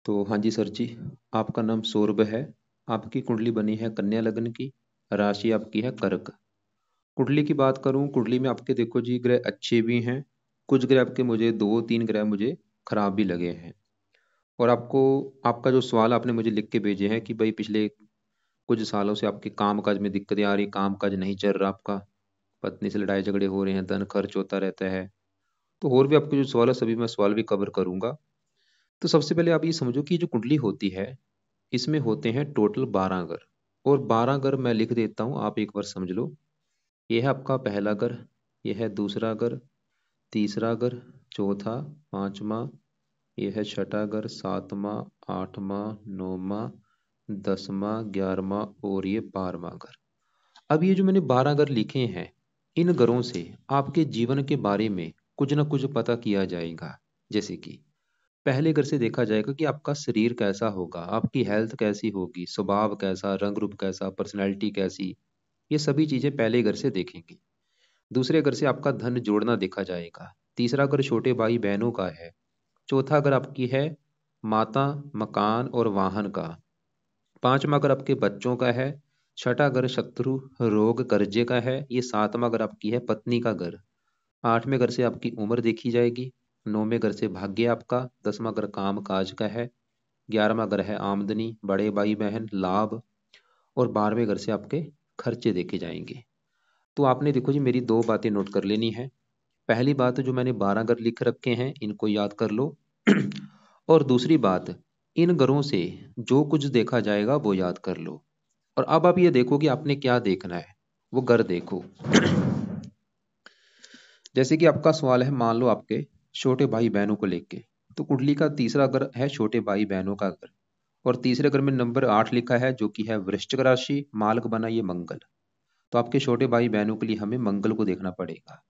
तो हाँ जी सर जी, आपका नाम सौरभ है। आपकी कुंडली बनी है कन्या लग्न की। राशि आपकी है कर्क। कुंडली की बात करूं, कुंडली में आपके देखो जी ग्रह अच्छे भी हैं। कुछ ग्रह आपके मुझे दो तीन ग्रह मुझे खराब भी लगे हैं। और आपको आपका जो सवाल आपने मुझे लिख के भेजे हैं कि भाई पिछले कुछ सालों से आपके काम काज में दिक्कतें आ रही, काम काज नहीं चल रहा आपका, पत्नी से लड़ाई झगड़े हो रहे हैं, धन खर्च होता रहता है। तो और भी आपके जो सवाल है सभी मैं सवाल भी कवर करूंगा। तो सबसे पहले आप ये समझो कि जो कुंडली होती है इसमें होते हैं टोटल 12 घर। और 12 घर मैं लिख देता हूँ, आप एक बार समझ लो। ये है आपका पहला घर, ये है दूसरा घर, तीसरा घर, चौथा, पांचवा, ये है छठा घर, सातवां, आठवां, नौवां, 10वां, 11वां और ये 12वां घर। अब ये जो मैंने 12 घर लिखे हैं, इन घरों से आपके जीवन के बारे में कुछ ना कुछ पता किया जाएगा। जैसे कि पहले घर से देखा जाएगा कि आपका शरीर कैसा होगा, आपकी हेल्थ कैसी होगी, स्वभाव कैसा, रंग रूप कैसा, पर्सनैलिटी कैसी। ये सभी चीजें पहले घर से देखेंगे। दूसरे घर से आपका धन जोड़ना देखा जाएगा। तीसरा घर छोटे भाई बहनों का है। चौथा घर आपकी है माता, मकान और वाहन का। पांचवा घर आपके बच्चों का है। छठा घर शत्रु, रोग, कर्जे का है। ये सातवां घर आपकी है पत्नी का घर। आठवें घर से आपकी उम्र देखी जाएगी। नौवें घर से भाग्य आपका। 10वां घर काम काज का है। 11वां घर है आमदनी, बड़े भाई बहन, लाभ। और 12वें घर से आपके खर्चे देखे जाएंगे। तो आपने देखो जी मेरी दो बातें नोट कर लेनी है। पहली बात, जो मैंने 12 घर लिख रखे हैं इनको याद कर लो। और दूसरी बात, इन घरों से जो कुछ देखा जाएगा वो याद कर लो। और अब आप ये देखो कि आपने क्या देखना है, वो घर देखो। जैसे कि आपका सवाल है, मान लो आपके छोटे भाई बहनों को लेके, तो कुंडली का तीसरा घर है छोटे भाई बहनों का घर। और तीसरे घर में नंबर 8 लिखा है जो कि है वृश्चिक राशि, मालक बना ये मंगल। तो आपके छोटे भाई बहनों के लिए हमें मंगल को देखना पड़ेगा।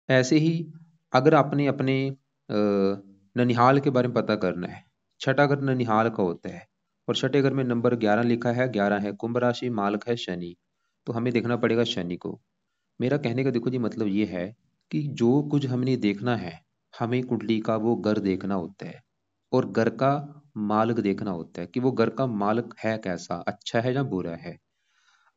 ऐसे ही अगर आपने अपने ननिहाल के बारे में पता करना है, छठा घर ननिहाल का होता है। और छठे घर में नंबर 11 लिखा है, 11 है कुंभ राशि, मालक है शनि। तो हमें देखना पड़ेगा शनि को। मेरा कहने का देखो जी मतलब ये है कि जो कुछ हमने देखना है, हमें कुंडली का वो घर देखना होता है। और घर का मालिक देखना होता है कि वो घर का मालिक है कैसा, अच्छा है या बुरा है।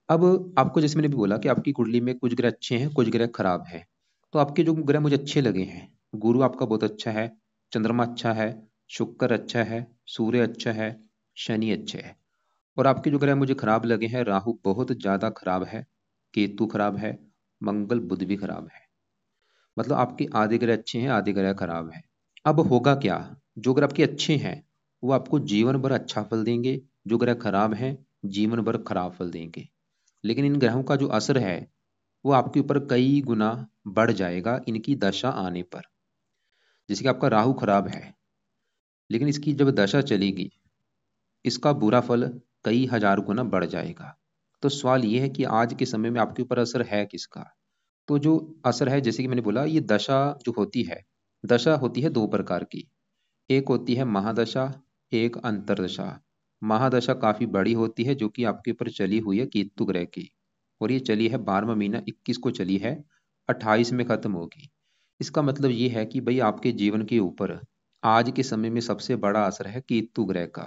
अब आपको जैसे मैंने भी बोला कि आपकी कुंडली में कुछ ग्रह अच्छे हैं, कुछ ग्रह खराब हैं। तो आपके जो ग्रह मुझे अच्छे लगे हैं, गुरु आपका बहुत अच्छा है, चंद्रमा अच्छा है, शुक्र अच्छा है, सूर्य अच्छा है, शनि अच्छा है। और आपके जो ग्रह मुझे खराब लगे हैं, राहु बहुत ज्यादा खराब है, केतु खराब है, मंगल बुध भी खराब है। मतलब आपके आधे ग्रह अच्छे हैं, आधे ग्रह खराब है। अब होगा क्या, जो ग्रह आपके अच्छे हैं वो आपको जीवन भर अच्छा फल देंगे, जो ग्रह खराब हैं जीवन भर खराब फल देंगे। लेकिन इन ग्रहों का जो असर है वो आपके ऊपर कई गुना बढ़ जाएगा इनकी दशा आने पर। जैसे कि आपका राहु खराब है, लेकिन इसकी जब दशा चलेगी इसका बुरा फल कई हजार गुना बढ़ जाएगा। तो सवाल ये है कि आज के समय में आपके ऊपर असर है किसका। तो जो असर है, जैसे कि मैंने बोला, ये दशा जो होती है, दशा होती है दो प्रकार की। एक होती है महादशा, एक अंतरदशा। महादशा काफी बड़ी होती है जो कि आपके ऊपर चली हुई है केतु ग्रह की। और ये चली है 12वां महीना 21 को चली है, 28 में खत्म होगी। इसका मतलब ये है कि भाई आपके जीवन के ऊपर आज के समय में सबसे बड़ा असर है केतु ग्रह का।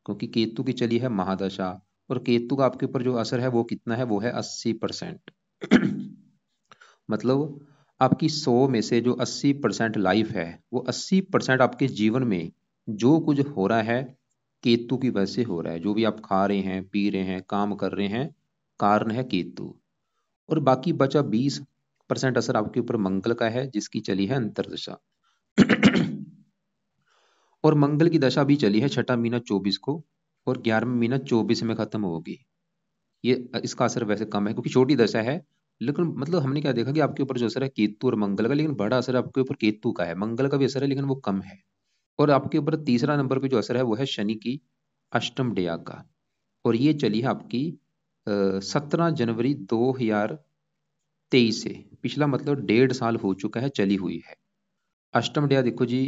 क्योंकि केतु की चली है महादशा। और केतु का आपके ऊपर जो असर है वो कितना है, वो है 80%। मतलब आपकी 100 में से जो 80% लाइफ है, वो 80% आपके जीवन में जो कुछ हो रहा है केतु की वजह से हो रहा है। जो भी आप खा रहे हैं, पी रहे हैं, काम कर रहे हैं, कारण है केतु। और बाकी बचा 20% असर आपके ऊपर मंगल का है जिसकी चली है अंतरदशा। और मंगल की दशा भी चली है छठा महीना 24 को, और 11वां महीना 24 में खत्म होगी। ये इसका असर वैसे कम है क्योंकि छोटी दशा है। लेकिन मतलब हमने क्या देखा कि आपके ऊपर जो असर है केतु और मंगल का, लेकिन बड़ा असर आपके ऊपर केतु का है। मंगल का भी असर है लेकिन वो कम है। और आपके ऊपर तीसरा नंबर पे जो असर है वो है शनि की अष्टम डेया का। और ये चली है आपकी 17 जनवरी 2023 से। पिछला मतलब 1.5 साल हो चुका है चली हुई है। अष्टम डेया देखो जी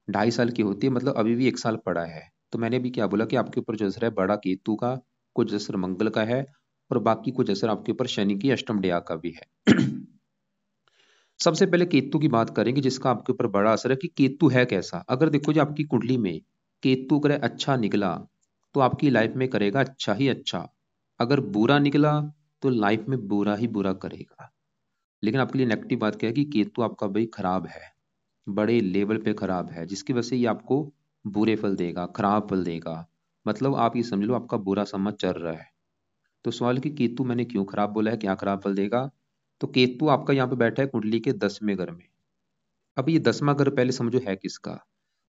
2.5 साल की होती है, मतलब अभी भी 1 साल पड़ा है। तो मैंने भी क्या बोला कि आपके ऊपर जो असर है बड़ा केतु का, कुछ असर मंगल का है, और बाकी कुछ असर आपके ऊपर शनि की अष्टम डेया का भी है। सबसे पहले केतु की बात करेंगे जिसका आपके ऊपर बड़ा असर है कि केतु है कैसा। अगर देखो जी आपकी कुंडली में केतु ग्रह अच्छा निकला तो आपकी लाइफ में करेगा अच्छा ही अच्छा, अगर बुरा निकला तो लाइफ में बुरा ही बुरा करेगा। लेकिन आपके लिए नेगेटिव बात क्या है कि केतु आपका भाई खराब है, बड़े लेवल पे खराब है, जिसकी वजह से ये आपको बुरे फल देगा, खराब फल देगा। मतलब आप ये समझ लो आपका बुरा समय चल रहा है। तो सवाल कि केतु मैंने क्यों खराब बोला है, क्या खराब फल देगा। तो केतु आपका यहाँ पे बैठा है कुंडली के 10वें घर में। अब ये 10वां घर पहले समझो है किसका।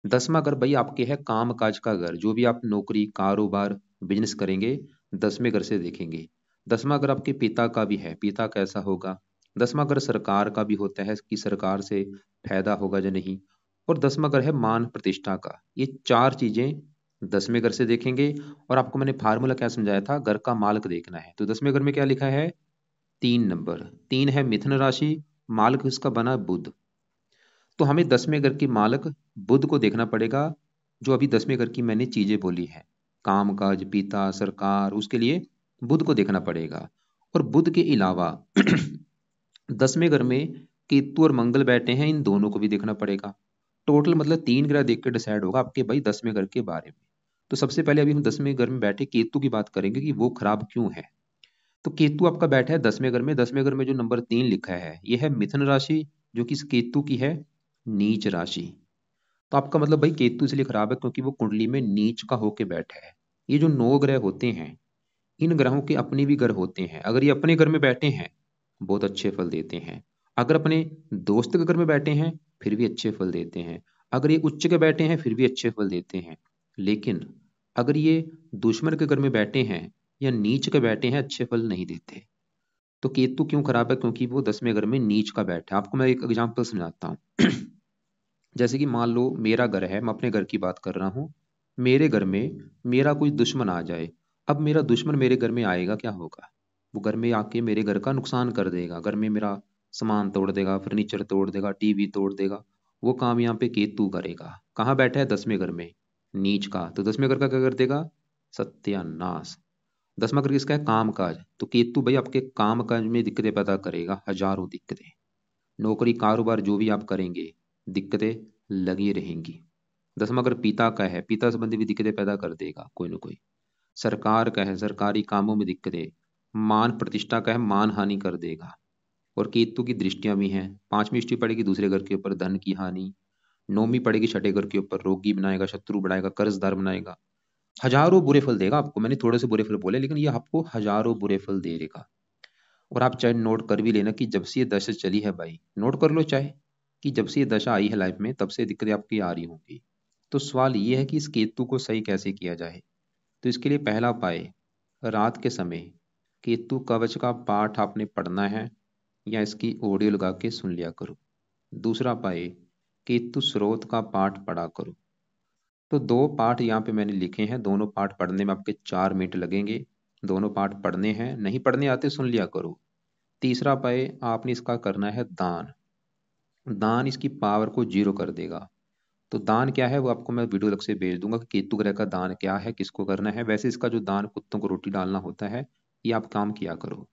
10वां घर भाई आपके है काम काज का घर, जो भी आप नौकरी कारोबार बिजनेस करेंगे 10वें घर से देखेंगे। 10वां घर आपके पिता का भी है, पिता कैसा होगा। 10वां घर सरकार का भी होता है कि सरकार से फायदा होगा या नहीं। और 10वां घर है मान प्रतिष्ठा का। ये चार चीजें 10वें घर से देखेंगे। और आपको मैंने फार्मूला क्या समझाया था, घर का मालक देखना है। तो 10वें घर में क्या लिखा है, 3 नंबर, 3 है मिथुन राशि, मालक इसका बना बुध। तो हमें 10वें घर के मालक बुध को देखना पड़ेगा। जो अभी 10वें घर की मैंने चीजें बोली है, काम काज पिता सरकार, उसके लिए बुध को देखना पड़ेगा। और बुध के अलावा 10वें घर में केतु और मंगल बैठे हैं, इन दोनों को भी देखना पड़ेगा। टोटल मतलब 3 ग्रह देख के डिसाइड होगा आपके भाई 10वें घर के बारे में। तो सबसे पहले अभी हम 10वें घर में बैठे केतु की बात करेंगे कि वो खराब क्यों है। तो केतु आपका बैठा है 10वें घर में। 10वें घर में जो नंबर 3 लिखा है ये है मिथुन राशि, जो कि इस केतु की है नीच राशि। तो आपका मतलब भाई केतु इसलिए खराब है क्योंकि वो कुंडली में नीच का होके बैठा है। ये जो 9 ग्रह होते हैं, इन ग्रहों के अपने भी घर होते हैं। अगर ये अपने घर में बैठे हैं बहुत अच्छे फल देते हैं, अगर अपने दोस्त के घर में बैठे हैं फिर भी अच्छे फल देते हैं, अगर ये उच्च के बैठे हैं फिर भी अच्छे फल देते हैं। लेकिन अगर ये दुश्मन के घर में बैठे हैं या नीच के बैठे हैं अच्छे फल नहीं देते। तो केतु क्यों खराब है, क्योंकि वो 10वें घर में नीच का बैठा है। आपको मैं एक एग्जांपल समझाता हूँ। जैसे कि मान लो मेरा घर है, मैं अपने घर की बात कर रहा हूँ। मेरे घर में मेरा कोई दुश्मन आ जाए। अब मेरा दुश्मन मेरे घर में आएगा, क्या होगा, वो घर में आके मेरे घर का नुकसान कर देगा, घर में मेरा सामान तोड़ देगा, फर्नीचर तोड़ देगा, टीवी तोड़ देगा। वो काम यहाँ पे केतु करेगा। कहाँ बैठा है, 10वें घर में, नीच का। तो 10वें घर का क्या कर देगा, सत्यानाश। 10वां घर किसका है, काम काज। तो केतु भाई आपके काम काज में दिक्कतें पैदा करेगा, हजारों दिक्कतें। नौकरी कारोबार जो भी आप करेंगे दिक्कतें लगी रहेंगी। 10वां अगर पिता का है, पिता संबंधी भी दिक्कतें पैदा कर देगा कोई ना कोई। सरकार का है, सरकारी कामों में दिक्कतें। मान प्रतिष्ठा का है, मान हानि कर देगा। और केतु की दृष्टियां भी हैं। 5वीं दृष्टि पड़ेगी दूसरे घर के ऊपर, धन की हानि। 9वीं पड़ेगी छठे घर के ऊपर, रोगी बनाएगा, शत्रु बढ़ाएगा, कर्जदार बनाएगा। हजारों बुरे फल देगा आपको। मैंने थोड़े से बुरे फल बोले, लेकिन ये आपको हजारों बुरे फल दे देगा। और आप चाहे नोट कर भी लेना कि जब से ये दशा चली है भाई, नोट कर लो चाहे, कि जब से ये दशा आई है लाइफ में तब से दिक्कतें आपकी आ रही होंगी। तो सवाल ये है कि इस केतु को सही कैसे किया जाए। तो इसके लिए पहला उपाय, रात के समय केतु कवच का पाठ आपने पढ़ना है या इसकी ऑडियो लगा के सुन लिया करो। दूसरा उपाय, केतु स्रोत का पाठ पढ़ा करो। तो 2 पाठ यहाँ पे मैंने लिखे हैं, दोनों पाठ पढ़ने में आपके 4 मिनट लगेंगे। दोनों पाठ पढ़ने हैं, नहीं पढ़ने आते सुन लिया करो। तीसरा उपाय आपने इसका करना है दान। दान इसकी पावर को जीरो कर देगा। तो दान क्या है वो आपको मैं वीडियो अलग से भेज दूंगा कि केतु ग्रह का दान क्या है, किसको करना है। वैसे इसका जो दान कुत्तों को रोटी डालना होता है, ये आप काम किया करो।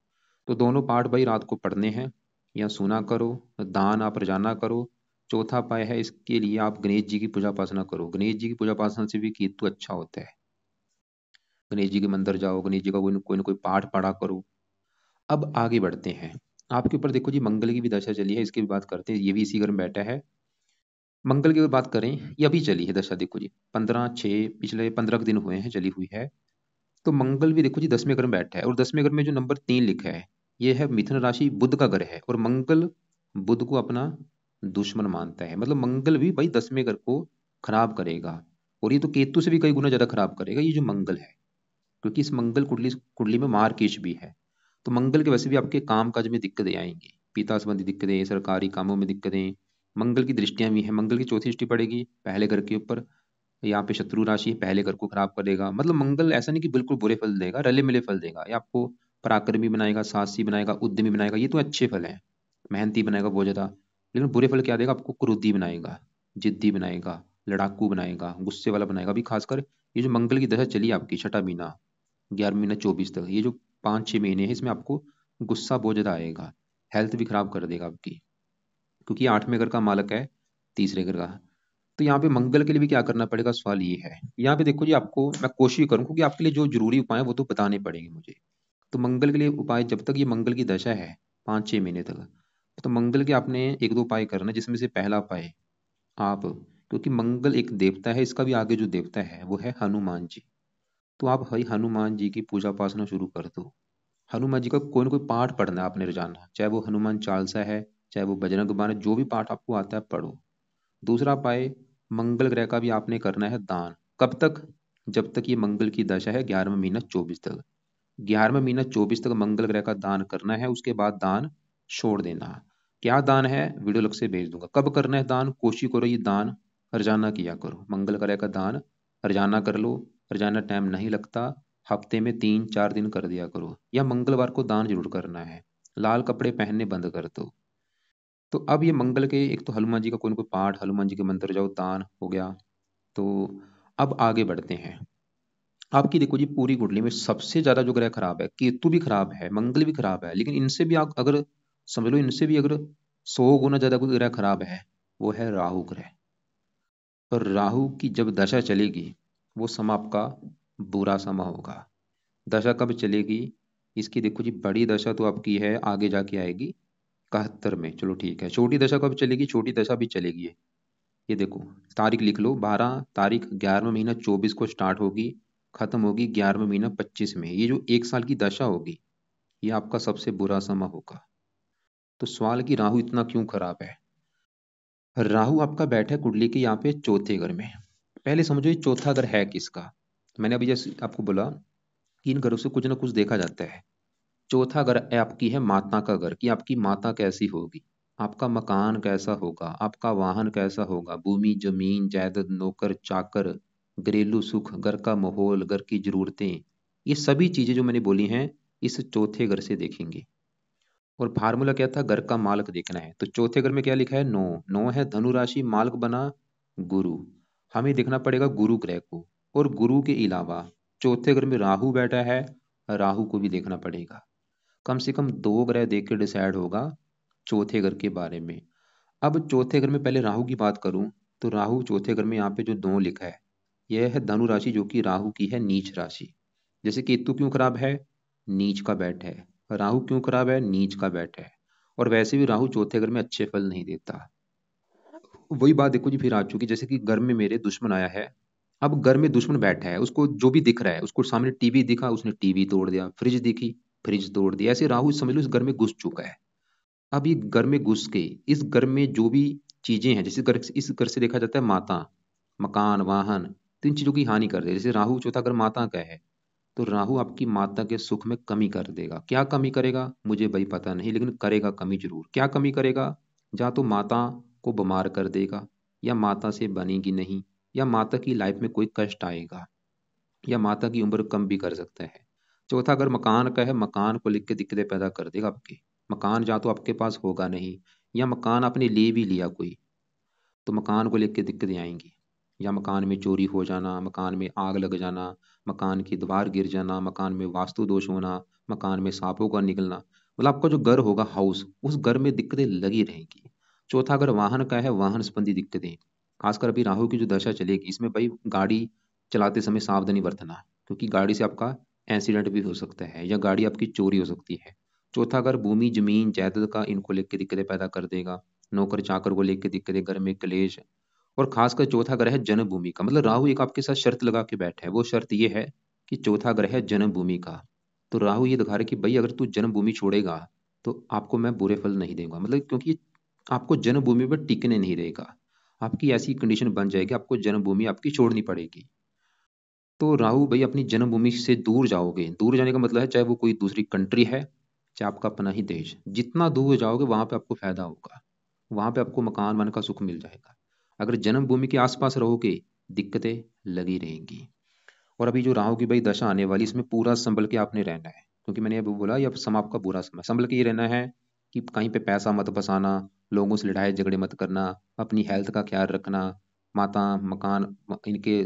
तो दोनों पाठ भाई रात को पढ़ने हैं या सुना करो। दान आप रोजाना करो। चौथा उपाय है, इसके लिए आप गणेश जी की पूजा उपासना करो। गणेश जी की पूजा उपासना से भी केतु अच्छा होता है। गणेश जी के मंदिर जाओ, गणेश जी का कोई ना कोई पाठ पढ़ा करो। अब आगे बढ़ते हैं। आपके ऊपर देखो जी मंगल की भी दशा चली है, इसकी भी बात करते हैं। ये भी इसी घर में बैठा है। मंगल की बात करें, ये अभी चली है दशा, देखो जी 15/6 पिछले 15 दिन हुए हैं चली हुई है। तो मंगल भी देखो जी 10वें घर में बैठा है। और 10वें घर में जो नंबर 3 लिखा है ये है मिथुन राशि, बुध का घर है। और मंगल बुध को अपना दुश्मन मानता है। मतलब मंगल भी भाई 10वें घर को खराब करेगा। और ये तो केतु से भी कई गुना ज्यादा खराब करेगा ये जो मंगल है, क्योंकि इस मंगल कुंडली कुंडली में मार्केश भी है। तो मंगल के वैसे भी आपके काम काज में दिक्कतें आएंगी, पिता संबंधी दिक्कतें, सरकारी कामों में दिक्कतें। मंगल की दृष्टियां भी हैं, मंगल की चौथी दृष्टि पड़ेगी पहले घर के ऊपर। यहाँ पे शत्रु राशि है, पहले घर को खराब करेगा। मतलब मंगल ऐसा नहीं कि बिल्कुल बुरे फल देगा, रले मिले फल देगा। ये आपको पराक्रमी बनाएगा, साहसी बनाएगा, उद्यमी बनाएगा, ये तो अच्छे फल हैं। मेहनती बनाएगा बहुत ज्यादा। लेकिन बुरे फल क्या देगा आपको, क्रोधी बनाएगा, जिद्दी बनाएगा, लड़ाकू बनाएगा, गुस्से वाला बनाएगा। अभी खासकर ये जो मंगल की दशा चली है आपकी, छठा महीना 11 महीना 24 तक, ये जो 5-6 महीने हैं इसमें आपको गुस्सा बहुत ज्यादा आएगा। हेल्थ भी खराब कर देगा आपकी, क्योंकि ये 8वें घर का मालक है, तीसरे घर का। तो यहाँ पे मंगल के लिए भी क्या करना पड़ेगा, सवाल ये है। यहाँ पे देखो जी, आपको मैं कोशिश करूँ क्योंकि आपके लिए जो जरूरी उपाय है वो तो बताने पड़ेंगे मुझे। तो मंगल के लिए उपाय, जब तक ये मंगल की दशा है 5-6 महीने तक, तो मंगल के आपने एक दो उपाय करना, जिसमें से पहला उपाय आप, क्योंकि मंगल एक देवता है, इसका भी आगे जो देवता है वो है हनुमान जी। तो आप भाई हनुमान जी की पूजा उपासना शुरू कर दो। हनुमान जी का कोई ना कोई पाठ पढ़ना है आपने रोजाना, चाहे वो हनुमान चालीसा है, चाहे वो बजरंग बाण है, जो भी पाठ आपको आता है पढ़ो। दूसरा उपाय, मंगल ग्रह का भी आपने करना है दान। कब तक, जब तक ये मंगल की दशा है 11वां महीना 24 तक। 11वां महीना 24 तक मंगल ग्रह का दान करना है, उसके बाद दान छोड़ देना। क्या दान है, वीडियो लग से भेज दूंगा। कब करना है दान, कोशिश करो ये दान रोजाना किया करो। मंगल ग्रह का दान रोजाना कर लो। रोजाना टाइम नहीं लगता, हफ्ते में 3-4 दिन कर दिया करो, या मंगलवार को दान जरूर करना है। लाल कपड़े पहनने बंद कर दो। तो अब ये मंगल के, एक तो हनुमान जी का कोई ना कोई पाठ, हनुमान जी के मंत्र जाओ, दान हो गया। तो अब आगे बढ़ते हैं। आपकी देखो जी, पूरी कुंडली में सबसे ज्यादा जो ग्रह खराब है, केतु भी खराब है, मंगल भी खराब है, लेकिन इनसे भी आप अगर समझ लो, इनसे भी अगर 100 गुना ज्यादा कोई ग्रह खराब है, वो है राहु ग्रह। और राहु की जब दशा चलेगी, वो समय आपका बुरा समय होगा। दशा कब चलेगी, इसकी देखो जी, बड़ी दशा तो आपकी है आगे जाके आएगी 71 में, चलो ठीक है। छोटी दशा कब चलेगी, छोटी दशा भी चलेगी ये देखो, तारीख लिख लो, 12 तारीख 11वां महीना 24 को स्टार्ट होगी, खत्म होगी 11वां महीना 25 में। ये जो 1 साल की दशा होगी, ये आपका सबसे बुरा समय होगा। तो सवाल कि राहु इतना क्यों खराब है। राहु आपका बैठा है कुंडली के यहाँ पे चौथे घर में। पहले समझो ये चौथा घर है किसका। मैंने अभी जैसे आपको बोला कि इन घरों से कुछ ना कुछ देखा जाता है। चौथा घर है आपकी, है माता का घर, कि आपकी माता कैसी होगी, आपका मकान कैसा होगा, आपका वाहन कैसा होगा, भूमि जमीन जायदाद नौकर चाकर, घरेलू सुख, घर का माहौल, घर की जरूरतें, ये सभी चीजें जो मैंने बोली हैं, इस चौथे घर से देखेंगे। और फार्मूला क्या था, घर का मालक देखना है। तो चौथे घर में क्या लिखा है, 9। 9 है धनु राशि, मालक बना गुरु। हमें देखना पड़ेगा गुरु ग्रह को। और गुरु के अलावा चौथे घर में राहु बैठा है, राहु को भी देखना पड़ेगा। कम से कम 2 ग्रह देख के डिसाइड होगा चौथे घर के बारे में। अब चौथे घर में पहले राहु की बात करूं, तो राहु चौथे घर में यहाँ पे जो 2 लिखा है, यह है धनु राशि, जो कि राहु की है नीच राशि। जैसे केतु क्यों खराब है, नीच का बैठ है। राहु क्यों खराब है, नीच का बैठ है। और वैसे भी राहु चौथे घर में अच्छे फल नहीं देता। वही बात देखो जी, फिर आ चुकी, जैसे कि घर में मेरे दुश्मन आया है। अब घर में दुश्मन बैठा है, उसको जो भी दिख रहा है, उसको सामने टीवी दिखा, उसने टीवी तोड़ दिया, फ्रिज दिखी, फ्रिज तोड़ दिया। ऐसे राहु समझ लो इस घर में घुस चुका है। अब ये घर में घुस के इस घर में जो भी चीजें हैं, जैसे घर, इस घर से देखा जाता है माता, मकान, वाहन, तो इन चीजों की हानि कर दे। जैसे राहु चौथा घर माता का है, तो राहु आपकी माता के सुख में कमी कर देगा। क्या कमी करेगा मुझे भाई पता नहीं, लेकिन करेगा कमी जरूर। क्या कमी करेगा, या तो माता को बीमार कर देगा, या माता से बनेगी नहीं, या माता की लाइफ में कोई कष्ट आएगा, या माता की उम्र कम भी कर सकता है। चौथा अगर मकान का है, मकान को लिख के दिक्कतें पैदा कर देगा आपके। मकान या तो आपके पास होगा नहीं, या मकान आपने ले भी लिया कोई, तो मकान को लेकर दिक्कतें आएंगी। या मकान में चोरी हो जाना, मकान में आग लग जाना, मकान की दीवार गिर जाना, मकान में वास्तु दोष होना, मकान में सांपों का निकलना, मतलब आपका जो घर होगा हाउस, उस घर में दिक्कतें लगी रहेंगी। चौथा अगर वाहन का है, वाहन संबंधी दिक्कतें, खासकर अभी राहु की जो दशा चलेगी, इसमें भाई गाड़ी चलाते समय सावधानी बरतना, क्योंकि गाड़ी से आपका एक्सीडेंट भी हो सकता है, या गाड़ी आपकी चोरी हो सकती है। चौथा अगर भूमि जमीन जायदाद का, इनको लेकर दिक्कतें पैदा कर देगा। नौकर चाकर को लेकर दिक्कतें, घर में क्लेश। और खासकर चौथा ग्रह है जन्मभूमि का, मतलब राहु एक आपके साथ शर्त लगा के बैठा है। वो शर्त ये है कि चौथा ग्रह है जन्मभूमि का। तो राहु ये दिखा रहा है कि भाई अगर तू जन्मभूमि छोड़ेगा, तो आपको मैं बुरे फल नहीं दूंगा, मतलब क्योंकि आपको जन्मभूमि पर टिकने नहीं देगा। आपकी ऐसी कंडीशन बन जाएगी, आपको जन्मभूमि आपकी छोड़नी पड़ेगी। तो राहु भाई अपनी जन्मभूमि से दूर जाओगे, दूर जाने का मतलब है चाहे वो कोई दूसरी कंट्री है, चाहे आपका अपना ही देश, जितना दूर जाओगे वहां पे आपको फायदा होगा। वहां पे आपको मकान वन का सुख मिल जाएगा। अगर जन्मभूमि के आसपास रहोगे, दिक्कतें लगी रहेंगी। और अभी जो राहु की भाई दशा आने वाली, इसमें पूरा संभल के आपने रहना है, क्योंकि मैंने अभी बोला ये समय आपका बुरा समय, संभल के ये रहना है कि कहीं पे पैसा मत फंसाना, लोगों से लड़ाई झगड़े मत करना, अपनी हेल्थ का ख्याल रखना, माता मकान इनके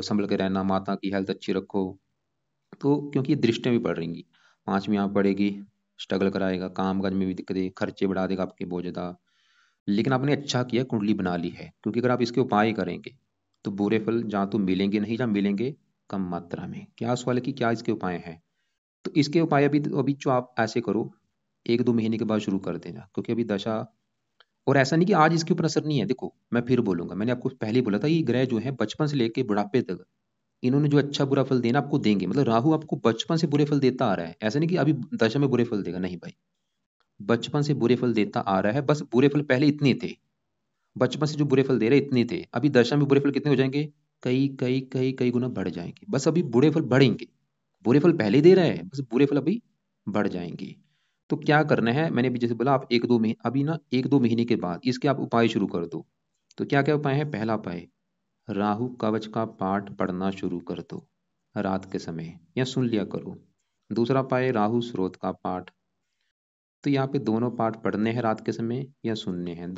संभल के रहना, माता की हेल्थ अच्छी रखो। तो क्योंकि ये दृष्टियां भी पड़ रही, 5वीं यहाँ पड़ेगी, स्ट्रगल कराएगा, काम काज में भी दिक्कतें, खर्चे बढ़ा देगा आपके बहुत ज्यादा। लेकिन आपने अच्छा किया कुंडली बना ली है, क्योंकि अगर आप इसके उपाय करेंगे तो बुरे फल जहाँ तो मिलेंगे नहीं, जहाँ मिलेंगे कम मात्रा में। क्या सवाल है कि क्या इसके उपाय हैं? तो इसके उपाय अभी अभी जो आप ऐसे करो, 1-2 महीने के बाद शुरू कर देना, क्योंकि अभी दशा, और ऐसा नहीं कि आज इसके ऊपर असर नहीं है। देखो मैं फिर बोलूंगा, मैंने आपको पहले ही बोला था, ये ग्रह जो है बचपन से लेके बुढ़ापे तक इन्होंने जो अच्छा बुरा फल देना आपको देंगे। मतलब राहु आपको बचपन से बुरे फल देता आ रहा है, ऐसा नहीं कि अभी दशा में बुरे फल देगा, नहीं भाई। बचपन से बुरे फल देता आ रहा है, बस बुरे फल पहले इतने थे, बचपन से जो बुरे फल दे रहे इतने थे, अभी दशा में बुरे फल कितने हो जाएंगे? कई कई कई कई गुना बढ़ जाएंगे। बस अभी बुरे फल बढ़ेंगे, बुरे फल पहले दे रहे हैं, बस बुरे फल अभी बढ़ जाएंगे। तो क्या करना है, मैंने भी जैसे बोला, आप 1-2 महीने अभी ना, 1-2 महीने के बाद इसके आप उपाय शुरू कर दो। तो क्या क्या उपाय है? पहला उपाय, राहु कवच का पाठ पढ़ना शुरू कर दो रात के समय, या सुन लिया करो। दूसरा उपाय, राहु स्रोत का पाठ। तो यहाँ पे दोनों पाठ पढ़ने हैं रात के समय या सुनने हैं,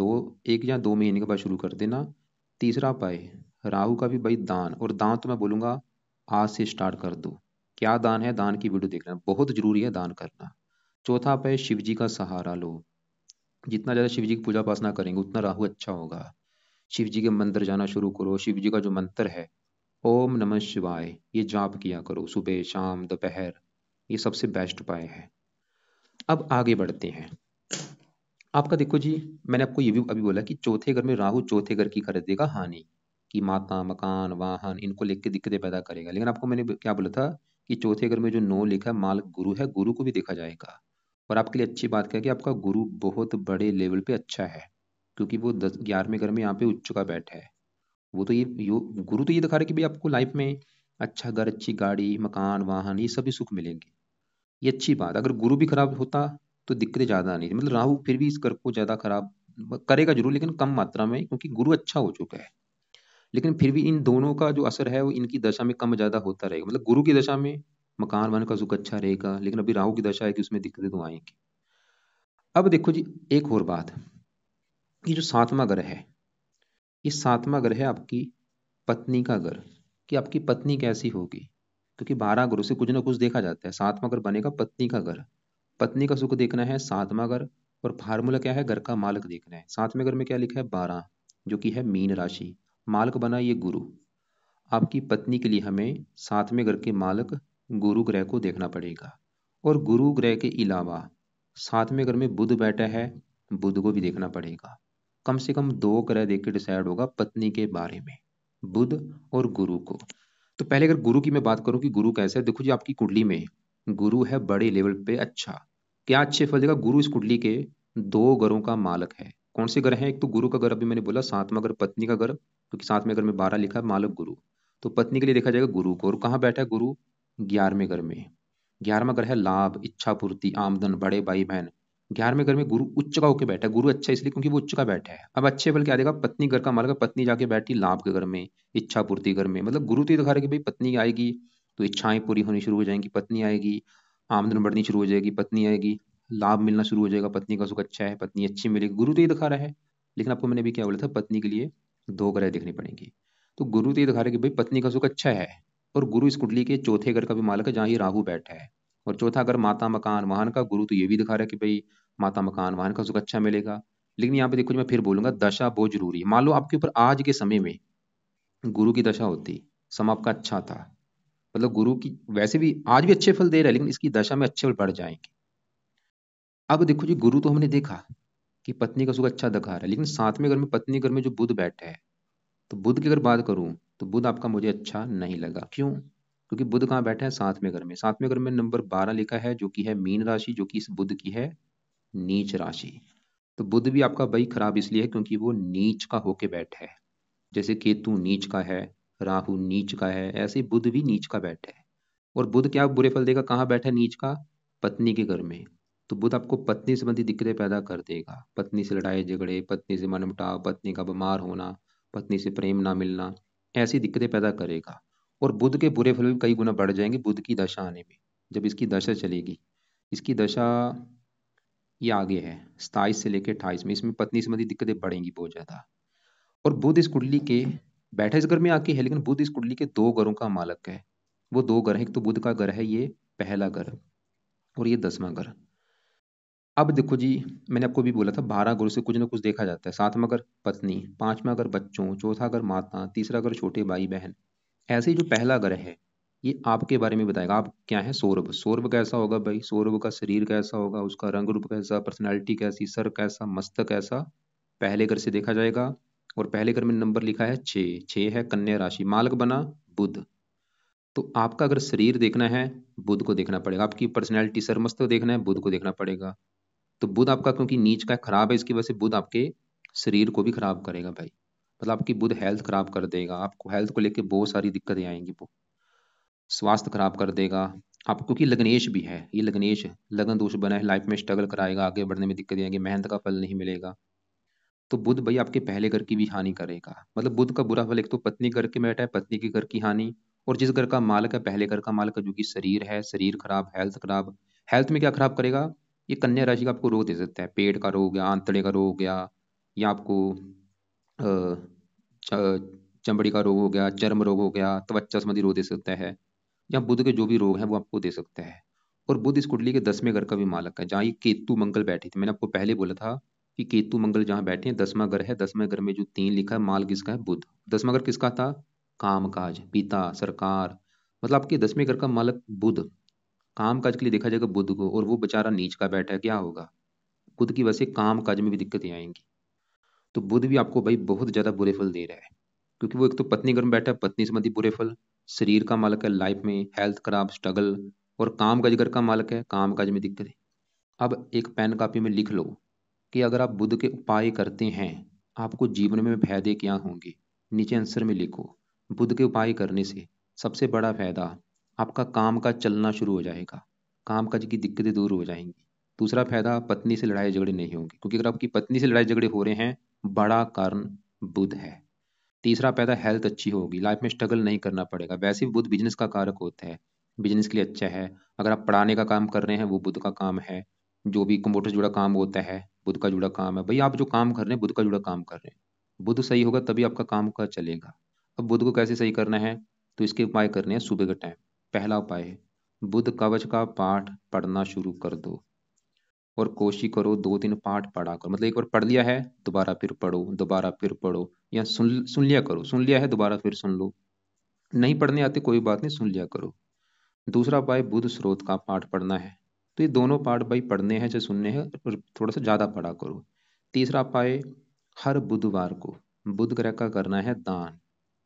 1 या 2 महीने के बाद शुरू कर देना। तीसरा उपाय, राहु का भी भाई दान, और दान तो मैं बोलूंगा आज से स्टार्ट कर दो। क्या दान है, दान की वीडियो देखना, बहुत जरूरी है दान करना। चौथा उपाय, शिव जी का सहारा लो। जितना ज्यादा शिव जी की पूजा उपासना करेंगे उतना राहु अच्छा होगा। शिव जी के मंदिर जाना शुरू करो, शिव जी का जो मंत्र है ओम नमः शिवाय, ये जाप किया करो सुबह शाम दोपहर, ये सबसे बेस्ट उपाय है। अब आगे बढ़ते हैं। आपका देखो जी, मैंने आपको ये भी अभी बोला कि चौथे घर में राहु चौथे घर की कर देगा हानि, कि माता मकान वाहन इनको लेके दिक्कतें पैदा करेगा। लेकिन आपको मैंने क्या बोला था कि चौथे घर में जो 9 लिखा है मालक गुरु है, गुरु को भी देखा जाएगा। और आपके लिए अच्छी बात क्या है कि आपका गुरु बहुत बड़े लेवल पे अच्छा है, क्योंकि वो 11वें घर में यहाँ पे उच्च का बैठा है। वो तो गुरु तो ये दिखा रहा है कि भाई आपको लाइफ में अच्छा घर, अच्छी गाड़ी, मकान वाहन, ये सभी सुख मिलेंगे। ये अच्छी बात। अगर गुरु भी खराब होता तो दिक्कतें ज्यादा नहीं थी। मतलब राहु फिर भी इस घर को ज्यादा खराब करेगा जरूर, लेकिन कम मात्रा में, क्योंकि गुरु अच्छा हो चुका है। लेकिन फिर भी इन दोनों का जो असर है वो इनकी दशा में कम ज्यादा होता रहेगा। मतलब गुरु की दशा में मकान वाहन का सुख अच्छा रहेगा, लेकिन अभी राहु की दशा है कि उसमें दिक्कतें तो आएंगी। अब देखो जी, एक और बात, ये जो 7वां घर है, ये 7वां घर है आपकी पत्नी का घर, कि आपकी पत्नी कैसी होगी। क्योंकि 12 घरों से कुछ ना कुछ देखा जाता है, 7वां घर बनेगा पत्नी का घर। पत्नी का सुख देखना है 7वां घर, और फार्मूला क्या है, घर का मालक देखना है। 7वें घर में क्या लिखा है, 12, जो कि है मीन राशि। मालक बना ये गुरु। आपकी पत्नी के लिए हमें 7वें घर के मालक गुरु ग्रह को देखना पड़ेगा। और गुरु ग्रह के अलावा 7वें घर में बुध बैठा है, बुध को भी देखना पड़ेगा। कम से कम 2 ग्रह देख के डिसाइड होगा पत्नी के बारे में, बुध और गुरु को। तो पहले अगर गुरु की मैं बात करूं कि गुरु कैसे है, देखो जी आपकी कुंडली में गुरु है बड़े लेवल पे अच्छा। क्या अच्छे फल देगा? गुरु इस कुंडली के 2 घरों का मालक है। कौन से ग्रह हैं? एक तो गुरु का घर, अभी मैंने बोला 7वां घर पत्नी का घर, क्योंकि 7वें घर में 12 लिखा है मालक गुरु। तो पत्नी के लिए देखा जाएगा गुरु को। और कहाँ बैठा है गुरु? 11वें घर में। 11वां घर है लाभ, इच्छा पूर्ति, आमदन, बड़े भाई बहन। 11वें घर में गुरु उच्च का होकर बैठा है। गुरु अच्छा इसलिए क्योंकि वो उच्च का बैठा है। अब अच्छे फल क्या देगा? पत्नी घर का मालक है, पत्नी जाके बैठी लाभ के घर में, इच्छा पूर्ति घर में। मतलब गुरु तो ये दिखा रहा है कि भाई पत्नी आएगी तो इच्छाएं पूरी होनी शुरू हो जाएंगी, पत्नी आएगी आमदन बढ़नी शुरू हो जाएगी, पत्नी आएगी लाभ मिलना शुरू हो जाएगा, पत्नी का सुख अच्छा है, पत्नी अच्छी मिलेगी। गुरु तो ये दिखा रहा है। लेकिन आपको मैंने भी क्या बोला था, पत्नी के लिए 2 ग्रह देखनी पड़ेंगी। तो गुरु तो ये दिखा रहा है कि भाई पत्नी का सुख अच्छा है। और गुरु इस कुंडली के चौथे घर का भी मालक है, जहाँ ये राहु बैठा है। और चौथा घर माता मकान वाहन का, गुरु तो ये भी दिखा रहा है कि भाई माता मकान वाहन का सुख अच्छा मिलेगा। लेकिन यहाँ पे देखो जी, मैं फिर बोलूंगा दशा बहुत जरूरी है। मान लो आपके ऊपर आज के समय में गुरु की दशा होती, समय आपका अच्छा था, मतलब गुरु की वैसे भी आज भी अच्छे फल दे रहा है, लेकिन इसकी दशा में अच्छे फल बढ़ जाएंगे। अब देखो जी, गुरु तो हमने देखा कि पत्नी का सुख अच्छा दिखा रहा है, लेकिन 7वें घर में पत्नी घर में जो बुध बैठा है, तो बुध की अगर बात करूं तो बुध आपका मुझे अच्छा नहीं लगा। क्यों? क्योंकि बुध कहाँ बैठा है? 7वें घर में। 7वें घर में नंबर 12 लिखा है, जो कि है मीन राशि, जो कि इस बुध की है नीच राशि। तो बुध भी आपका भाई खराब इसलिए है क्योंकि वो नीच का होके बैठा है। जैसे केतु नीच का है, राहु नीच का है, ऐसे ही बुध भी नीच का बैठा है। और बुध क्या बुरे फल देगा? कहाँ बैठा है नीच का? पत्नी के घर में। तो बुध आपको पत्नी संबंधी दिक्कतें पैदा कर देगा, पत्नी से लड़ाई झगड़े, पत्नी से मनमुटाव, पत्नी का बीमार होना, पत्नी से प्रेम ना मिलना, ऐसी दिक्कतें पैदा करेगा। और बुध के बुरे फल भी कई गुना बढ़ जाएंगे बुध की दशा आने में, जब इसकी दशा चलेगी। इसकी दशा ये आगे है 27 से लेकर 28 में, इसमें पत्नी संबंधी दिक्कतें बढ़ेंगी बहुत ज्यादा। और बुध इस कुंडली के बैठा इस घर में आके है, लेकिन बुध इस कुंडली के 2 घरों का मालक है। वो 2 घर है, एक तो बुध का घर है ये पहला घर, और ये 10वां घर। अब देखो जी, मैंने आपको भी बोला था 12 गुरु से कुछ ना कुछ देखा जाता है। सातवां घर पत्नी, पांचवा घर बच्चों, चौथा घर माता, तीसरा घर छोटे भाई बहन। ऐसे ही जो पहला घर है, ये आपके बारे में बताएगा। आप क्या है? सौरभ। सौरभ कैसा होगा भाई? सौरभ का शरीर कैसा होगा, उसका रंग रूप कैसा, पर्सनैलिटी कैसी, सर कैसा, मस्तक कैसा, पहले घर से देखा जाएगा। और पहले घर में नंबर लिखा है 6, 6 है कन्या राशि, मालक बना बुध। तो आपका अगर शरीर देखना है, बुध को देखना पड़ेगा। आपकी पर्सनैलिटी सर मस्तक देखना है, बुध को देखना पड़ेगा। तो बुध आपका क्योंकि नीच का खराब है, इसकी वजह से बुध आपके शरीर को भी खराब करेगा भाई। मतलब आपकी बुध हेल्थ खराब कर देगा, आपको हेल्थ को लेके बहुत सारी दिक्कतें आएंगी। वो स्वास्थ्य खराब कर देगा। आप क्योंकि लग्नेश भी है, ये लग्नेश लगन दोष बना है, लाइफ में स्ट्रगल कराएगा, आगे बढ़ने में दिक्कतें आएंगी, मेहनत का फल नहीं मिलेगा। तो बुध भाई आपके पहले घर की भी हानि करेगा। मतलब बुध का बुरा फल एक तो पत्नी घर के में बैठा है, पत्नी के घर की हानि। और जिस घर का मालक है, पहले घर का मालक है, जो कि शरीर है, शरीर खराब, हेल्थ खराब। हेल्थ में क्या खराब करेगा? ये कन्या राशि का आपको रोग दे सकता है। पेट का रोग हो गया, आंतड़े का रोग हो गया, या आपको अ, चमड़ी का रोग हो गया, चर्म रोग हो गया, त्वचा संबंधी रोग दे सकता है। या बुध के जो भी रोग हैं वो आपको दे सकता है। और बुध इस कुंडली के 10वें घर का भी मालक है, जहाँ ये केतु मंगल बैठे थे। मैंने आपको पहले बोला था कि केतु मंगल जहाँ बैठे हैं, 10वां घर है। 10वें घर में जो 3 लिखा है, माल किसका है? बुध। 10वां घर किसका था? काम काज, पिता, सरकार। मतलब आपके 10वें घर का मालक बुध। काम काज के लिए देखा जाएगा बुध को, और वो बेचारा नीच का बैठा है, क्या होगा? बुध की वजह से काम काज में भी दिक्कतें आएंगी। तो बुध भी आपको भाई बहुत ज्यादा बुरे फल दे रहा है, क्योंकि वो एक तो पत्नी घर में बैठा है, पत्नी संबंधी बुरे फल। शरीर का मालक है, लाइफ में हेल्थ खराब, स्ट्रगल। और काम काज घर का मालक है, काम काज में दिक्कत है। अब एक पेन कॉपी में लिख लो कि अगर आप बुध के उपाय करते हैं, आपको जीवन में फायदे क्या होंगे। नीचे आंसर में लिखो। बुध के उपाय करने से सबसे बड़ा फायदा, आपका काम काज चलना शुरू हो जाएगा, काम काज की दिक्कतें दूर हो जाएंगी। दूसरा फायदा, पत्नी से लड़ाई झगड़े नहीं होंगे, क्योंकि अगर आपकी पत्नी से लड़ाई झगड़े हो रहे हैं, बड़ा कारण बुध है। तीसरा पैदा, हेल्थ अच्छी होगी, लाइफ में स्ट्रगल नहीं करना पड़ेगा। वैसे भी बुध बिजनेस का कारक होता है, बिजनेस के लिए अच्छा है। अगर आप पढ़ाने का काम कर रहे हैं, वो बुध का काम है। जो भी कंप्यूटर से जुड़ा काम होता है, बुध का जुड़ा काम है भाई। आप जो काम कर रहे हैं, बुध का जुड़ा काम कर रहे हैं। बुध सही होगा तभी आपका काम का चलेगा। अब बुध को कैसे सही करना है? तो इसके उपाय करने हैं सुबह के टाइम। पहला उपाय है, बुध कवच का पाठ पढ़ना शुरू कर दो। और कोशिश करो 2 3 पाठ पढ़ा करो। मतलब एक बार पढ़ लिया है, दोबारा फिर पढ़ो, दोबारा फिर पढ़ो। या सुन सुन लिया करो, सुन लिया है दोबारा फिर सुन लो। नहीं पढ़ने आते कोई बात नहीं, सुन लिया करो। दूसरा उपाय, बुध स्रोत का पाठ पढ़ना है। तो ये दोनों पाठ भाई पढ़ने हैं चाहे सुनने हैं, और थोड़ा सा ज्यादा पढ़ा करो। तीसरा उपाय, हर बुधवार को बुध ग्रह का करना है दान।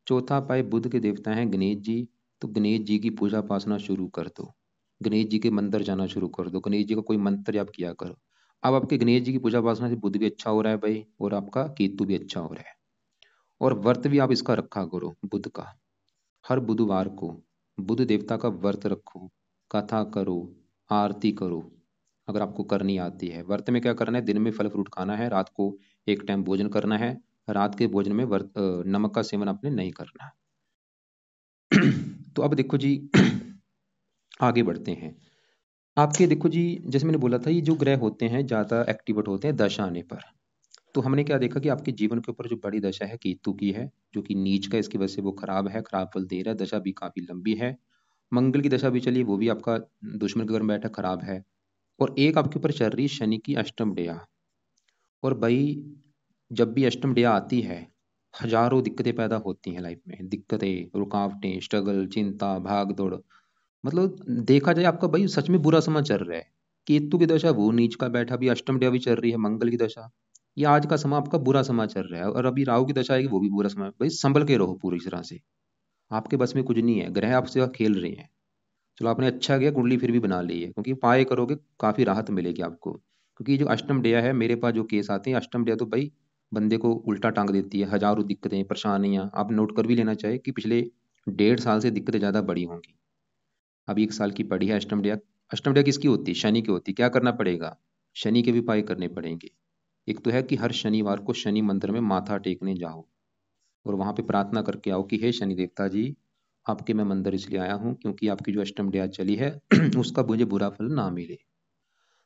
चौथा उपाय, बुध के देवता हैं गणेश जी। तो गणेश जी की पूजा उपासना शुरू कर दो। गणेश जी के मंदिर जाना शुरू कर दो, गणेश जी का कोई मंत्र जाप किया करो। अब आपके गणेश जी की पूजा उपासना से बुध भी अच्छा हो रहा है भाई, और आपका केतु भी अच्छा हो रहा है। और व्रत भी आप इसका रखा करो बुध का। हर बुधवार को बुध देवता का व्रत रखो, कथा करो, आरती करो। अगर आपको करनी आती है, व्रत में क्या करना है? दिन में फल फ्रूट खाना है, रात को एक टाइम भोजन करना है। रात के भोजन में नमक का सेवन आपने नहीं करना। तो अब देखो जी, आगे बढ़ते हैं। आपके देखो जी, जैसे मैंने बोला था, ये जो ग्रह होते हैं ज़्यादा एक्टिवेट होते हैं दशा आने पर। तो हमने क्या देखा कि आपके जीवन के ऊपर जो बड़ी दशा है केतु की है, जो कि नीच का, इसकी वजह से वो खराब है, खराब फल दे रहा है। दशा भी काफी लंबी है। मंगल की दशा भी चली, वो भी आपका दुश्मन के घर में बैठा, खराब है। और एक आपके ऊपर चल रही है शनि की अष्टम डेया। और भाई, जब भी अष्टम डेया आती है, हजारों दिक्कतें पैदा होती हैं लाइफ में। दिक्कतें, रुकावटें, स्ट्रगल, चिंता, भाग दौड़। मतलब देखा जाए आपका भाई सच में बुरा समय चल रहा है। केतु की दशा वो नीच का बैठा, भी अष्टम भी चल रही है, मंगल की दशा। ये आज का समय आपका बुरा समय चल रहा है, और अभी राहु की दशा आएगी, वो भी बुरा समय। भाई संभल के रहो पूरी तरह से। आपके बस में कुछ नहीं है, ग्रह आपसे खेल रहे हैं। चलो आपने अच्छा किया, कुंडली फिर भी बना ली है, क्योंकि पाए करोगे काफी राहत मिलेगी आपको। क्योंकि जो अष्टम डेया है, मेरे पास जो केस आते हैं अष्टम डेया, तो भाई बंदे को उल्टा टांग देती है। हजारों दिक्कतें, परेशानियां। आप नोट कर भी लेना चाहिए कि पिछले 1.5 साल से दिक्कतें ज्यादा बड़ी होंगी। अभी 1 साल की पड़ी है अष्टम डेया। अष्टम डेया किसकी होती है? शनि की होती है। क्या करना पड़ेगा? शनि के भी उपाय करने पड़ेंगे। एक तो है कि हर शनिवार को शनि मंदिर में माथा टेकने जाओ, और वहां पे प्रार्थना करके आओ कि हे शनि देवता जी, आपके मैं मंदिर इसलिए आया हूँ क्योंकि आपकी जो अष्टम डेया चली है उसका मुझे बुरा फल ना मिले।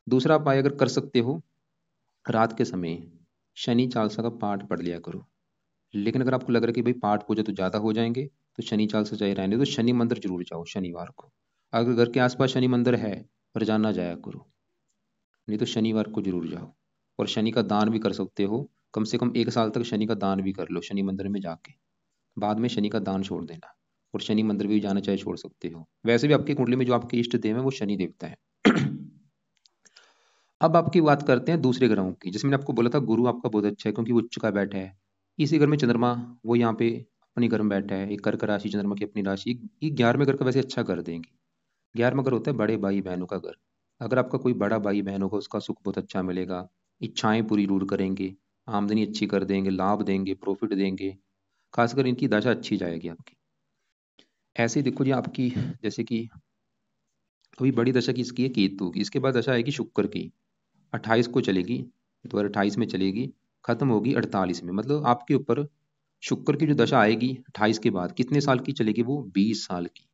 दूसरा उपाय अगर कर सकते हो, रात के समय शनि चालीसा का पाठ पढ़ लिया करो। लेकिन अगर आपको लग रहा है कि भाई पाठ पूजा तो ज्यादा हो जाएंगे, तो शनि चालीसा चाहे रहने दो, शनि मंदिर जरूर जाओ शनिवार को। अगर घर के आसपास शनि मंदिर है, पर जाना जाया करो। नहीं तो शनिवार को जरूर जाओ। और शनि का दान भी कर सकते हो, कम से कम 1 साल तक शनि का दान भी कर लो शनि मंदिर में जाके। बाद में शनि का दान छोड़ देना, और शनि मंदिर भी जाना चाहे छोड़ सकते हो। वैसे भी आपकी कुंडली में जो आपके इष्ट देव है वो शनि देवता है। अब आपकी बात करते हैं दूसरे ग्रहों की। जैसे मैंने आपको बोला था गुरु आपका बहुत अच्छा है क्योंकि वो उच्च का बैठा है। इसी घर में चंद्रमा, वो यहाँ पे अपनी घर में बैठा है, एक कर्क राशि चंद्रमा की अपनी राशि। ये 11वें घर का वैसे अच्छा कर देंगे। 11वां घर होता है बड़े भाई बहनों का घर। अगर आपका कोई बड़ा भाई बहन होगा उसका सुख बहुत अच्छा मिलेगा, इच्छाएं पूरी दूर करेंगे, आमदनी अच्छी कर देंगे, लाभ देंगे, प्रॉफिट देंगे। खासकर इनकी दशा अच्छी जाएगी आपकी। ऐसे ही देखो जी आपकी, जैसे कि अभी बड़ी दशा किसकी है, केतु की। इसके बाद दशा आएगी शुक्र की, 28 को चलेगी, 2028 में चलेगी, खत्म होगी 48 में। मतलब आपके ऊपर शुक्र की जो दशा आएगी 28 के बाद, कितने साल की चलेगी वो, 20 साल की।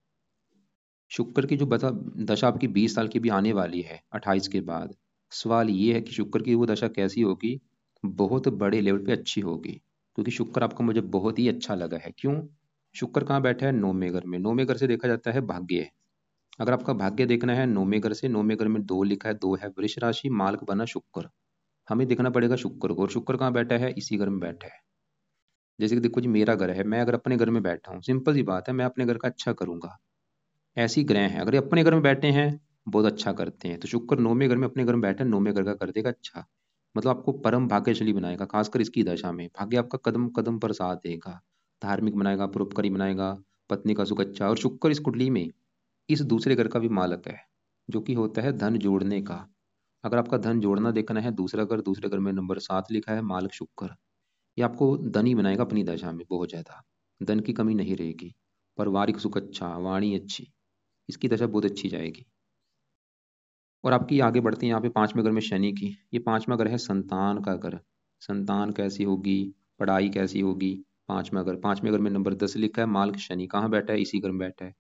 शुक्र की जो दशा आपकी 20 साल की भी आने वाली है 28 के बाद। सवाल ये है कि शुक्र की वो दशा कैसी होगी, बहुत बड़े लेवल पे अच्छी होगी। क्योंकि शुक्र आपको मुझे बहुत ही अच्छा लगा है। क्यों? शुक्र कहाँ बैठा है, 9वें घर में। 9वें घर से देखा जाता है भाग्य। अगर आपका भाग्य देखना है 9वें घर से, 9वें घर में 2 लिखा है, 2 है वृष राशि, मालक बना शुक्र। हमें देखना पड़ेगा शुक्र को, और शुक्र कहाँ बैठा है, इसी घर में बैठा है। जैसे कि देखो जी मेरा घर है, मैं अगर अपने घर में बैठा हूँ, सिंपल सी बात है, मैं अपने घर का अच्छा करूंगा। ऐसी ग्रह हैं, अगर ये अपने घर में बैठे हैं बहुत अच्छा करते हैं। तो शुक्र 9वें घर में अपने घर में बैठा है, 9वें घर का कर देगा अच्छा। मतलब आपको परम भाग्यशाली बनाएगा, खासकर इसकी दशा में भाग्य आपका कदम कदम पर साथ देगा, धार्मिक बनाएगा, परोपकारी बनाएगा, पत्नी का सुख अच्छा। और शुक्र इस कुंडली में इस दूसरे घर का भी मालक है, जो कि होता है धन जोड़ने का। अगर आपका धन जोड़ना देखना है, दूसरा घर, दूसरे घर में नंबर 7 लिखा है, मालक शुक्र। ये आपको धनी बनाएगा अपनी दशा में बहुत ज्यादा, धन की कमी नहीं रहेगी। पारिवारिक सुख अच्छा, वाणी अच्छी, इसकी दशा बहुत अच्छी जाएगी। और आपकी आगे बढ़ते हैं यहाँ पे 5वें घर में शनि की। ये 5वां घर है संतान का घर। संतान कैसी होगी, पढ़ाई कैसी होगी। 5वां घर, 5वें घर में नंबर 10 लिखा है, मालक शनि कहाँ बैठा है, इसी घर में बैठा है।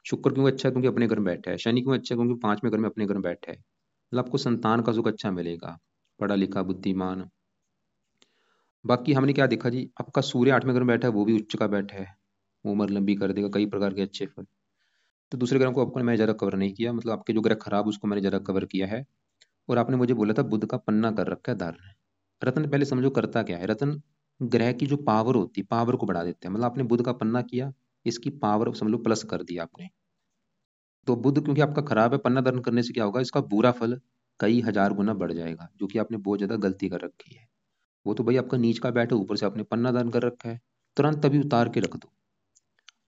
शुक्र क्यों अच्छा है, क्योंकि अपने घर में बैठा है। शनि क्यों अच्छा है, क्योंकि 5वें घर में अपने घर में बैठा है। मतलब आपको संतान का सुख अच्छा मिलेगा, पढ़ा लिखा बुद्धिमान। बाकी हमने क्या देखा जी, आपका सूर्य 8वें घर में बैठा है, वो भी उच्च का बैठा है, उम्र लंबी कर देगा, कई प्रकार के अच्छे फल। तो दूसरे ग्रह को आपको मैं ज़्यादा कवर नहीं किया, मतलब आपके जो ग्रह खराब उसको मैंने ज़्यादा कवर किया है। और आपने मुझे बोला था बुध का पन्ना कर रखा है धारण। रत्न पहले समझो करता क्या है। रत्न ग्रह की जो पावर होती है, पावर को बढ़ा देते हैं। मतलब आपने बुध का पन्ना किया, इसकी पावर समझ लो प्लस कर दिया आपने। तो बुध क्योंकि आपका खराब है, पन्ना धारण करने से क्या होगा, इसका बुरा फल कई हजार गुना बढ़ जाएगा, जो कि आपने बहुत ज्यादा गलती कर रखी है। वो तो भाई आपका नीच का बैठ है, ऊपर से आपने पन्ना धारण कर रखा है, तुरंत तभी उतार के रख दो।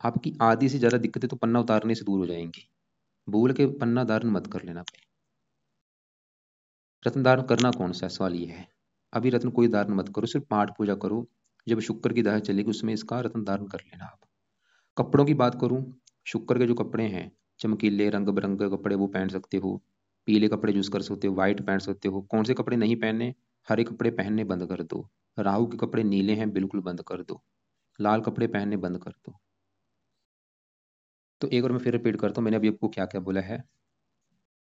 आपकी आधी से ज्यादा दिक्कतें तो पन्ना उतारने से दूर हो जाएंगी। भूल के पन्ना धारण मत कर लेना। रत्न धारण करना कौन सा है, सवाल ये है। अभी रत्न कोई धारण मत करो, सिर्फ पाठ पूजा करो। जब शुक्र की दशा चलेगी उसमें इसका रत्न धारण कर लेना आप। कपड़ों की बात करूं, शुक्र के जो कपड़े हैं, चमकीले रंग बिरंगे कपड़े वो पहन सकते हो। पीले कपड़े यूज कर सकते हो, व्हाइट पहन सकते हो। कौन से कपड़े नहीं पहनने, हरे कपड़े पहनने बंद कर दो। राहु के कपड़े नीले हैं, बिल्कुल बंद कर दो। लाल कपड़े पहनने बंद कर दो। तो एक और मैं फिर रिपीट करता हूँ, मैंने अभी आपको क्या क्या बोला है।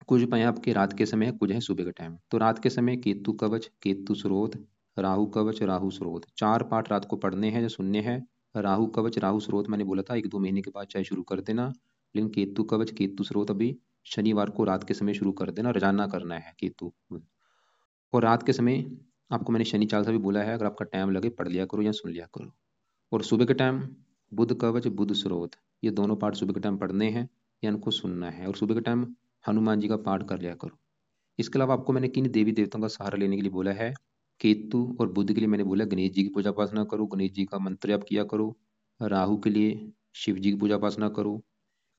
कुछ उपाय आपके रात के समय है, कुछ है सुबह के टाइम। तो रात के समय केतु कवच, केतु स्रोत, राहु कवच, राहु स्रोत, 4 पाठ रात को पढ़ने हैं या सुनने हैं। राहु कवच राहु स्रोत मैंने बोला था 1-2 महीने के बाद चाहे शुरू कर देना। लेकिन केतु कवच केतु स्रोत अभी शनिवार को रात के समय शुरू कर देना, रोजाना करना है केतु। और रात के समय आपको मैंने शनि चालीसा भी बोला है, अगर आपका टाइम लगे पढ़ लिया करो या सुन लिया करो। और सुबह के टाइम बुध कवच बुध स्रोत, ये दोनों पाठ सुबह के टाइम पढ़ने हैं या इनको सुनना है। और सुबह के टाइम हनुमान जी का पाठ कर लिया करो। इसके अलावा आपको मैंने किन देवी देवताओं का सहारा लेने के लिए बोला है, केतु और बुध के लिए मैंने बोला गणेश जी की पूजा उपासना करो, गणेश जी का मंत्र जाप किया करो। राहु के लिए शिव जी की पूजा उपासना करो।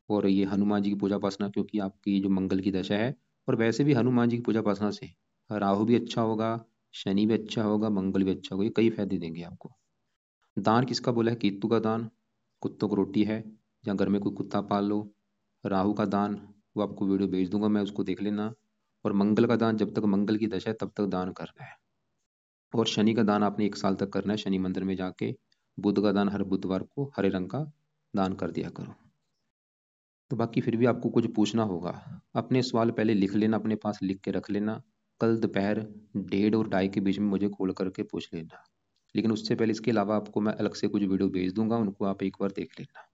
और ये हनुमान जी की पूजा उपासना, क्योंकि आपकी जो मंगल की दशा है। और वैसे भी हनुमान जी की पूजा उपासना से राहु भी अच्छा होगा, शनि भी अच्छा होगा, मंगल भी अच्छा होगा, ये कई फायदे देंगे आपको। दान किसका बोला है, केतु का दान, कुत्तों को रोटी है, या घर में कोई कुत्ता पाल लो। राहु का दान, वो आपको वीडियो भेज दूंगा मैं, उसको देख लेना। और मंगल का दान, जब तक मंगल की दशा है तब तक दान करना है। और शनि का दान आपने 1 साल तक करना है शनि मंदिर में जाके। बुध का दान हर बुधवार को हरे रंग का दान कर दिया करो। तो बाकी फिर भी आपको कुछ पूछना होगा, अपने सवाल पहले लिख लेना, अपने पास लिख के रख लेना। कल दोपहर 1:30 और 2:30 के बीच में मुझे कॉल करके पूछ लेना। लेकिन उससे पहले इसके अलावा आपको मैं अलग से कुछ वीडियो भेज दूंगा, उनको आप एक बार देख लेना।